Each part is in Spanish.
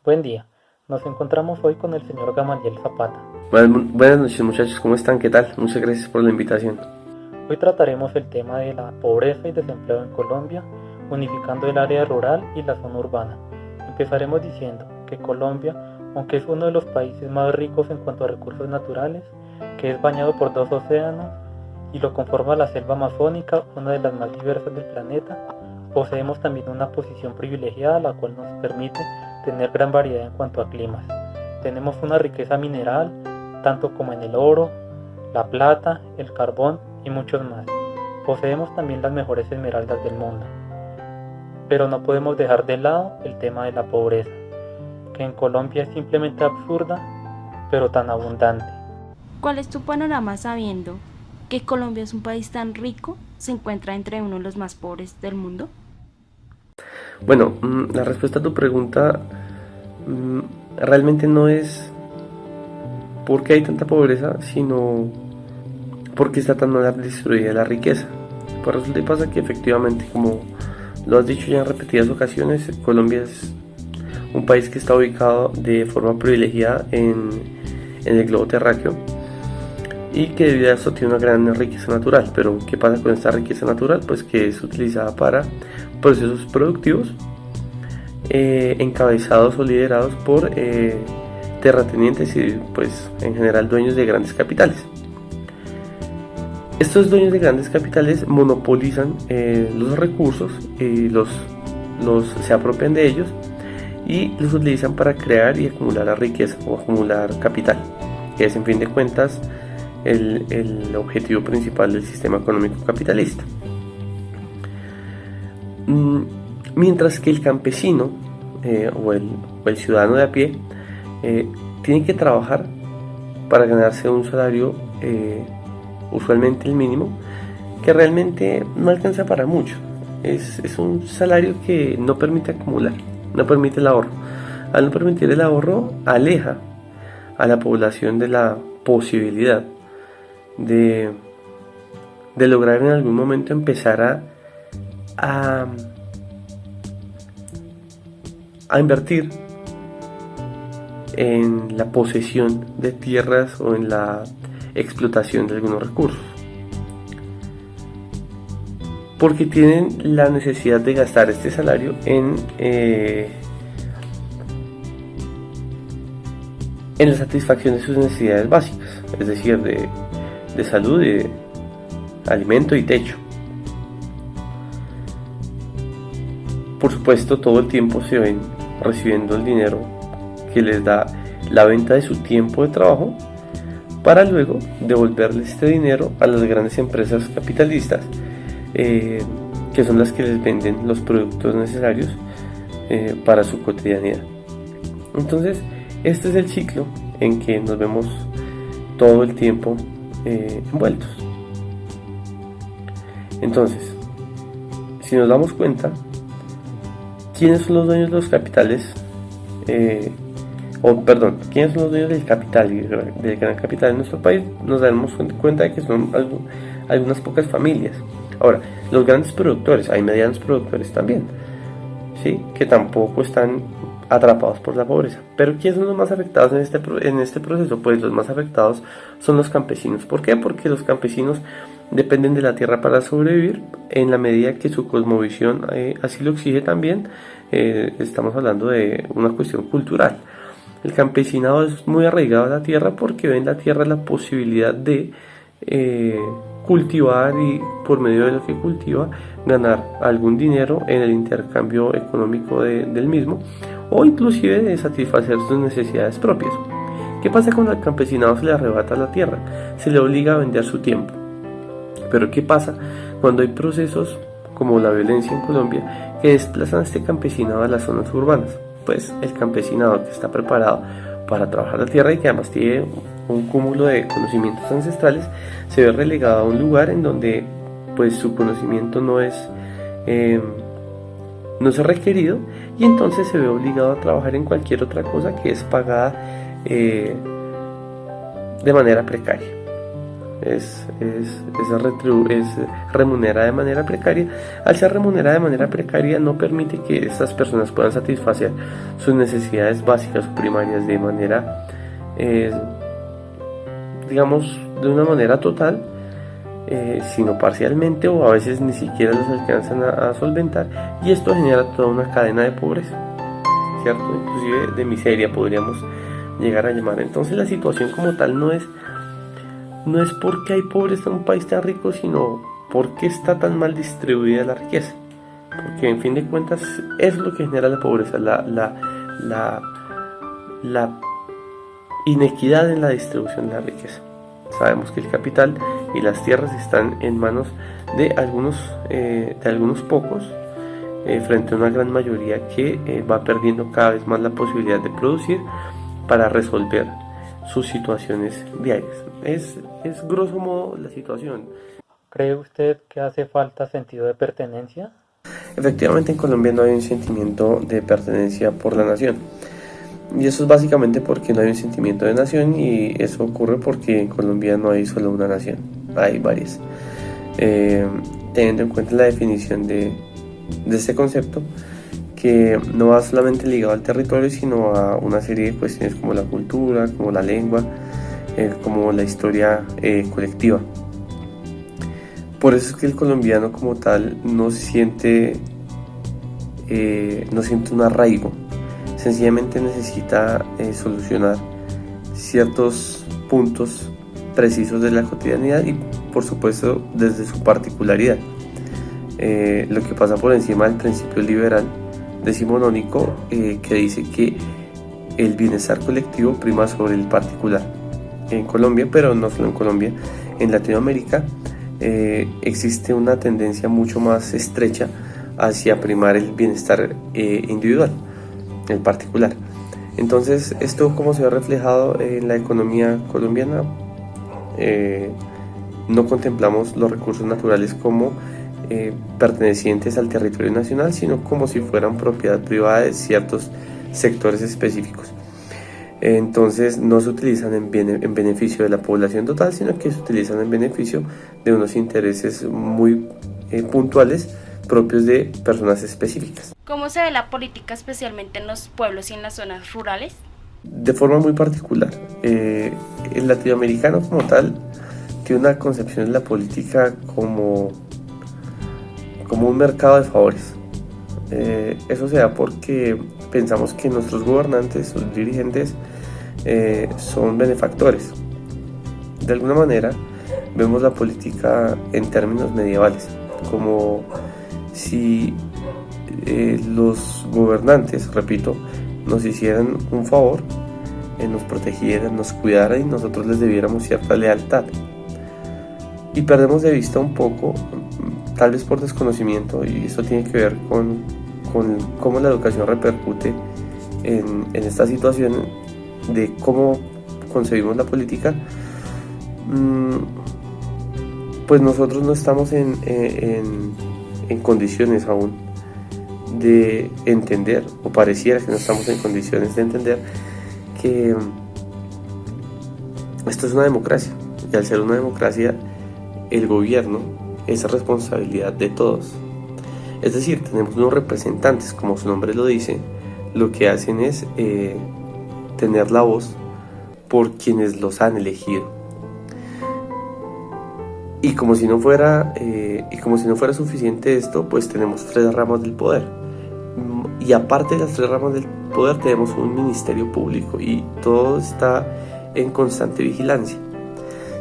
Buen día. Nos encontramos hoy con el señor Gamaliel Zapata. Buenas noches muchachos, ¿cómo están? ¿Qué tal? Muchas gracias por la invitación. Hoy trataremos el tema de la pobreza y desempleo en Colombia, unificando el área rural y la zona urbana. Empezaremos diciendo que Colombia, aunque es uno de los países más ricos en cuanto a recursos naturales, que es bañado por 2 océanos y lo conforma la selva amazónica, una de las más diversas del planeta, poseemos también una posición privilegiada la cual nos permite tener gran variedad en cuanto a climas. Tenemos una riqueza mineral, tanto como en el oro, la plata, el carbón y muchos más. Poseemos también las mejores esmeraldas del mundo. Pero no podemos dejar de lado el tema de la pobreza, que en Colombia es simplemente absurda, pero tan abundante. ¿Cuál es tu panorama sabiendo que Colombia es un país tan rico, se encuentra entre uno de los más pobres del mundo? Bueno, la respuesta a tu pregunta realmente no es por qué hay tanta pobreza, sino por qué está tan mal distribuida la riqueza. Pues resulta y pasa que efectivamente, como lo has dicho ya en repetidas ocasiones, Colombia es un país que está ubicado de forma privilegiada en el globo terráqueo y que debido a eso tiene una gran riqueza natural. Pero ¿qué pasa con esta riqueza natural? Pues que es utilizada para procesos productivos encabezados o liderados por terratenientes y pues en general dueños de grandes capitales. Estos dueños de grandes capitales monopolizan los recursos y se apropian de ellos y los utilizan para crear y acumular la riqueza o acumular capital, que es en fin de cuentas el objetivo principal del sistema económico capitalista. Mientras que el campesino o el ciudadano de a pie tiene que trabajar para ganarse un salario, usualmente el mínimo, que realmente no alcanza para mucho. Es un salario que no permite acumular, no permite el ahorro. Al no permitir el ahorro, aleja a la población de la posibilidad de lograr en algún momento empezar a invertir en la posesión de tierras o en la explotación de algunos recursos, porque tienen la necesidad de gastar este salario en la satisfacción de sus necesidades básicas, es decir, de salud, de alimento y techo. Por supuesto, todo el tiempo se ven recibiendo el dinero que les da la venta de su tiempo de trabajo para luego devolverle este dinero a las grandes empresas capitalistas, que son las que les venden los productos necesarios para su cotidianidad. Entonces, este es el ciclo en que nos vemos todo el tiempo envueltos. Entonces, si nos damos cuenta, ¿quiénes son los dueños de los capitales? ¿Quiénes son los dueños del capital, del gran capital en nuestro país? Nos damos cuenta de que son algunas pocas familias. Ahora, los grandes productores, hay medianos productores también, ¿sí? Que tampoco están atrapados por la pobreza. Pero ¿quiénes son los más afectados en este proceso? Pues los más afectados son los campesinos. ¿Por qué? Porque los campesinos dependen de la tierra para sobrevivir en la medida que su cosmovisión así lo exige también. Estamos hablando de una cuestión cultural. El campesinado es muy arraigado a la tierra porque ve en la tierra la posibilidad de cultivar y por medio de lo que cultiva ganar algún dinero en el intercambio económico del mismo, o inclusive de satisfacer sus necesidades propias. ¿Qué pasa cuando al campesinado se le arrebata la tierra? Se le obliga a vender su tiempo. Pero ¿qué pasa cuando hay procesos como la violencia en Colombia que desplazan a este campesinado a las zonas urbanas? Pues el campesinado que está preparado para trabajar la tierra y que además tiene un cúmulo de conocimientos ancestrales se ve relegado a un lugar en donde pues su conocimiento no es requerido, y entonces se ve obligado a trabajar en cualquier otra cosa que es pagada de manera precaria. es remunerada de manera precaria. Al ser remunerada de manera precaria no permite que estas personas puedan satisfacer sus necesidades básicas o primarias de manera, digamos, de una manera total, sino parcialmente, o a veces ni siquiera los alcanzan a solventar, y esto genera toda una cadena de pobreza, ¿cierto? Inclusive de miseria podríamos llegar a llamar. Entonces la situación como tal no es porque hay pobreza en un país tan rico, sino porque está tan mal distribuida la riqueza, porque en fin de cuentas es lo que genera la pobreza, la inequidad en la distribución de la riqueza. Sabemos que el capital y las tierras están en manos de algunos pocos, frente a una gran mayoría que va perdiendo cada vez más la posibilidad de producir para resolver sus situaciones diarias. Es grosso modo la situación. ¿Cree usted que hace falta sentido de pertenencia? Efectivamente, en Colombia no hay un sentimiento de pertenencia por la nación. Y eso es básicamente porque no hay un sentimiento de nación, y eso ocurre porque en Colombia no hay solo una nación, hay varias. Teniendo en cuenta la definición de este concepto, que no va solamente ligado al territorio, sino a una serie de cuestiones como la cultura, como la lengua, como la historia colectiva. Por eso es que el colombiano como tal no siente un arraigo. Sencillamente necesita solucionar ciertos puntos precisos de la cotidianidad, y por supuesto desde su particularidad, lo que pasa por encima del principio liberal decimonónico, que dice que el bienestar colectivo prima sobre el particular. En Colombia, pero no solo en Colombia, en Latinoamérica existe una tendencia mucho más estrecha hacia primar el bienestar individual, el particular. Entonces, esto, como se ve reflejado en la economía colombiana, no contemplamos los recursos naturales como pertenecientes al territorio nacional, sino como si fueran propiedad privada de ciertos sectores específicos. Entonces no se utilizan en beneficio de la población total, sino que se utilizan en beneficio de unos intereses muy puntuales, propios de personas específicas. ¿Cómo se ve la política especialmente en los pueblos y en las zonas rurales? De forma muy particular. El latinoamericano como tal tiene una concepción de la política como un mercado de favores. Eso se da porque pensamos que nuestros gobernantes, sus dirigentes, son benefactores. De alguna manera vemos la política en términos medievales, como si los gobernantes, repito, nos hicieran un favor, nos protegieran, nos cuidaran, y nosotros les debiéramos cierta lealtad. Y perdemos de vista un poco, tal vez por desconocimiento, y esto tiene que ver con cómo la educación repercute en esta situación de cómo concebimos la política. Pues nosotros no estamos en condiciones aún de entender, o pareciera que no estamos en condiciones de entender, que esto es una democracia, y al ser una democracia, el gobierno es responsabilidad de todos. Es decir, tenemos unos representantes, como su nombre lo dice, lo que hacen es tener la voz por quienes los han elegido. Y como si no fuera suficiente esto, pues tenemos 3 ramas del poder. Y aparte de las 3 ramas del poder, tenemos un ministerio público, y todo está en constante vigilancia.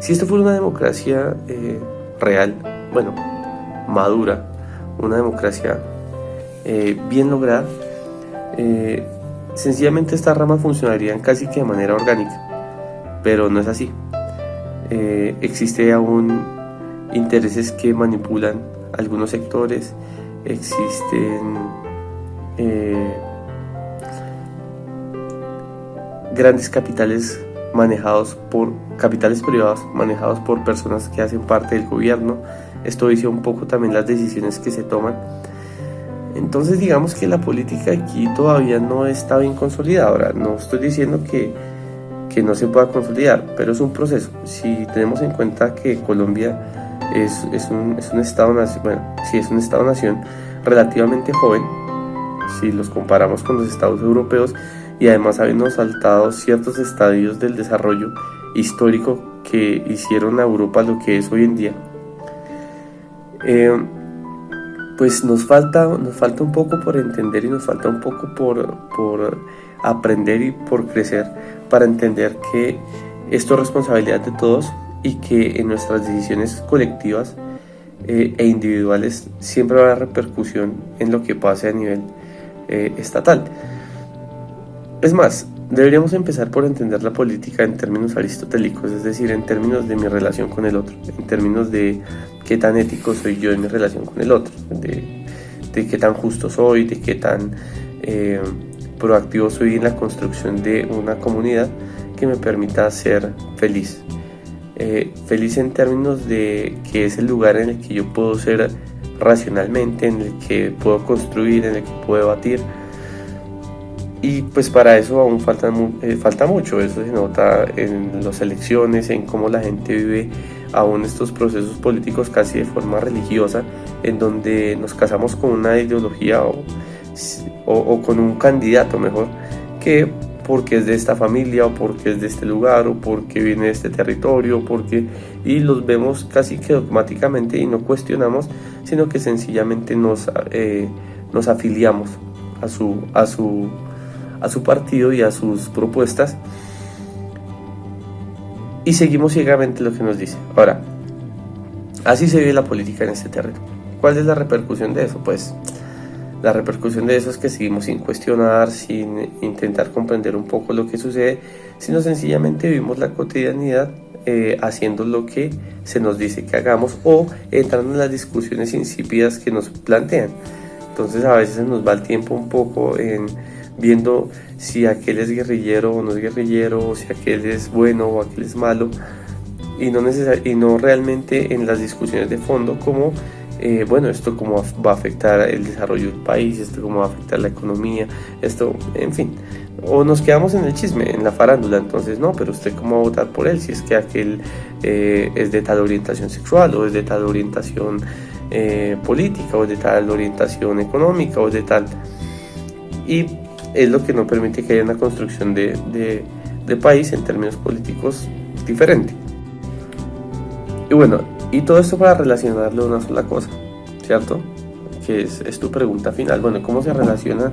Si esto fuera una democracia real, bueno, madura, una democracia bien lograda, sencillamente estas ramas funcionarían casi que de manera orgánica, pero no es así. Existe aún intereses que manipulan algunos sectores, existen grandes capitales privados manejados por personas que hacen parte del gobierno. Esto dice un poco también las decisiones que se toman. Entonces digamos que la política aquí todavía no está bien consolidada. Ahora, no estoy diciendo que que no se pueda consolidar, pero es un proceso. Si tenemos en cuenta que Colombia es un estado-nación, bueno, sí, es un estado-nación relativamente joven, si los comparamos con los estados europeos, y además habiendo saltado ciertos estadios del desarrollo histórico que hicieron a Europa lo que es hoy en día, pues nos falta un poco por entender y nos falta un poco por aprender y por crecer para entender que esto es responsabilidad de todos y que en nuestras decisiones colectivas e individuales siempre habrá repercusión en lo que pase a nivel estatal. Es más, deberíamos empezar por entender la política en términos aristotélicos, es decir, en términos de mi relación con el otro, en términos de qué tan ético soy yo en mi relación con el otro, de qué tan justo soy, de qué tan proactivo soy en la construcción de una comunidad que me permita ser feliz. Feliz en términos de que es el lugar en el que yo puedo ser racionalmente, en el que puedo construir, en el que puedo debatir. Y pues para eso aún falta mucho. Eso se nota en las elecciones, en cómo la gente vive aún estos procesos políticos casi de forma religiosa, en donde nos casamos con una ideología o con un candidato mejor, que porque es de esta familia, o porque es de este lugar, o porque viene de este territorio, y los vemos casi que dogmáticamente y no cuestionamos, sino que sencillamente nos afiliamos a su partido y a sus propuestas, y seguimos ciegamente lo que nos dice. Ahora, así se vive la política en este terreno. ¿Cuál es la repercusión de eso? Pues la repercusión de eso es que seguimos sin cuestionar, sin intentar comprender un poco lo que sucede, sino sencillamente vivimos la cotidianidad haciendo lo que se nos dice que hagamos, o entrando en las discusiones insípidas que nos plantean. Entonces a veces nos va el tiempo un poco en viendo si aquel es guerrillero o no es guerrillero, o si aquel es bueno o aquel es malo, y no realmente en las discusiones de fondo como bueno, esto cómo va a afectar el desarrollo del país, esto cómo va a afectar la economía, esto, en fin. O nos quedamos en el chisme, en la farándula. Entonces, no, pero usted cómo va a votar por él si es que aquel es de tal orientación sexual, o es de tal orientación política, o es de tal orientación económica, o es de tal. Y es lo que no permite que haya una construcción de país en términos políticos diferente. Y bueno, y todo esto para relacionarlo a una sola cosa, ¿cierto? Que es tu pregunta final. Bueno, ¿cómo se relaciona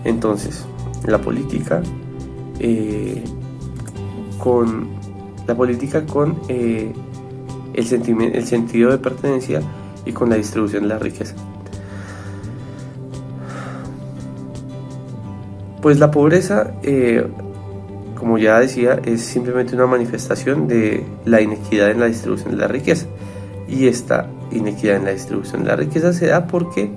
entonces la política con el sentido de pertenencia y con la distribución de la riqueza? Pues la pobreza, como ya decía, es simplemente una manifestación de la inequidad en la distribución de la riqueza. Y esta inequidad en la distribución de la riqueza se da porque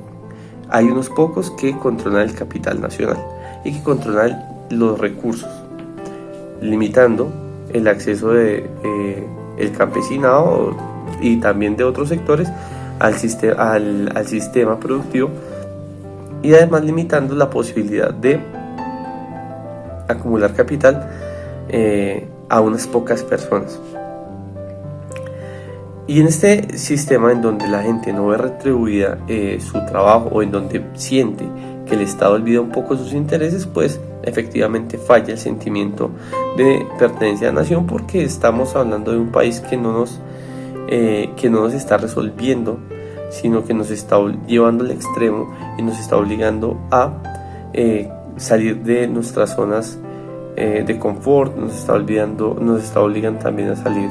hay unos pocos que controlan el capital nacional y que controlan los recursos, limitando el acceso de el campesinado y también de otros sectores al sistema productivo, y además limitando la posibilidad de acumular capital a unas pocas personas. Y en este sistema en donde la gente no ve retribuida su trabajo, o en donde siente que el Estado olvida un poco sus intereses, pues efectivamente falla el sentimiento de pertenencia a la nación, porque estamos hablando de un país que no nos está resolviendo, sino que nos está llevando al extremo y nos está obligando a salir de nuestras zonas de confort, nos está obligando también a salir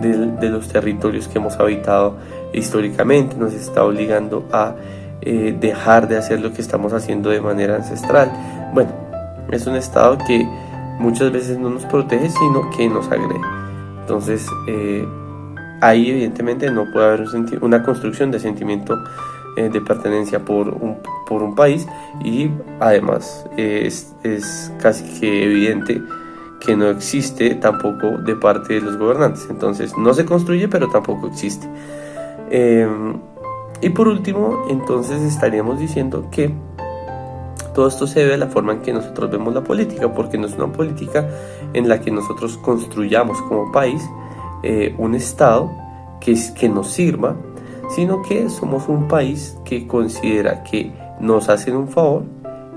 de los territorios que hemos habitado históricamente, nos está obligando a dejar de hacer lo que estamos haciendo de manera ancestral. Bueno, es un estado que muchas veces no nos protege, sino que nos agrede. Entonces ahí evidentemente no puede haber una construcción de sentimiento de pertenencia por un país, y además es casi que evidente que no existe tampoco de parte de los gobernantes. Entonces no se construye, pero tampoco existe. Y por último, entonces estaríamos diciendo que Todo esto se debe a la forma en que nosotros vemos la política, porque no es una política en la que nosotros construyamos como país un Estado que nos sirva, sino que somos un país que considera que nos hacen un favor,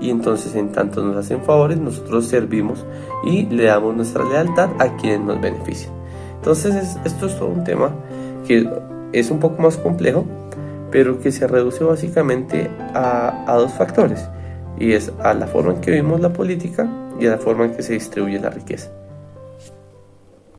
y entonces en tanto nos hacen favores, nosotros servimos y le damos nuestra lealtad a quienes nos benefician. Entonces esto es todo un tema que es un poco más complejo, pero que se reduce básicamente a dos factores, y es a la forma en que vivimos la política y a la forma en que se distribuye la riqueza.